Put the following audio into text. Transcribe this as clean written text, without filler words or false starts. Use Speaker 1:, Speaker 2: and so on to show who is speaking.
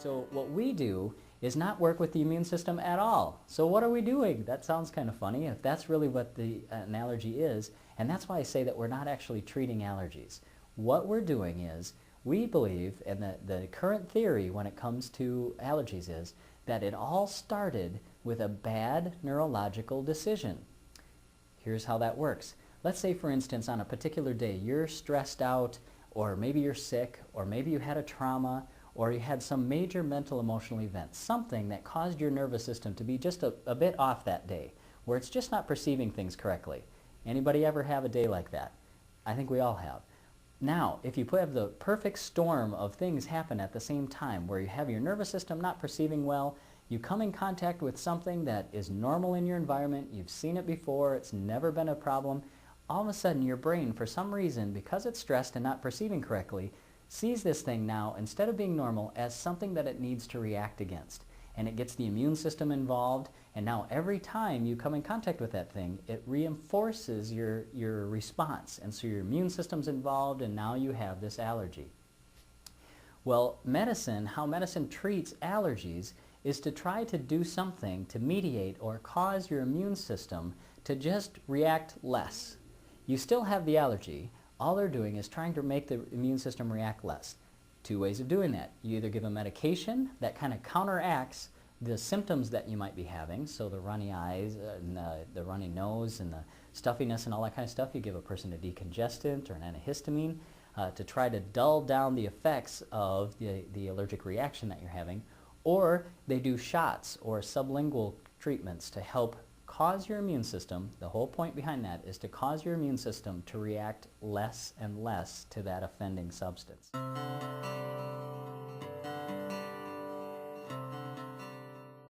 Speaker 1: So what we do is not work with the immune system at all. So what are we doing? That sounds kind of funny if that's really what an allergy is. And that's why I say that we're not actually treating allergies. What we're doing is we believe, and the current theory when it comes to allergies is that it all started with a bad neurological decision. Here's how that works. Let's say, for instance, on a particular day you're stressed out, or maybe you're sick, or maybe you had a trauma, or you had some major mental emotional event, something that caused your nervous system to be just a bit off that day, where it's just not perceiving things correctly. Anybody ever have a day like that? I think we all have. Now, if you have the perfect storm of things happen at the same time, where you have your nervous system not perceiving well, you come in contact with something that is normal in your environment, you've seen it before, it's never been a problem, all of a sudden your brain, for some reason, because it's stressed and not perceiving correctly, sees this thing now, instead of being normal, as something that it needs to react against. And it gets the immune system involved, and now every time you come in contact with that thing, it reinforces your response. And so your immune system's involved, and now you have this allergy. Well, medicine, how medicine treats allergies, is to try to do something to mediate or cause your immune system to just react less. You still have the allergy. All they're doing is trying to make the immune system react less. Two ways of doing that. You either give a medication that kind of counteracts the symptoms that you might be having, so the runny eyes and the runny nose and the stuffiness and all that kind of stuff. You give a person a decongestant or an antihistamine to try to dull down the effects of the allergic reaction that you're having. Or they do shots or sublingual treatments to help cause your immune system, the whole point behind that is to cause your immune system to react less and less to that offending substance.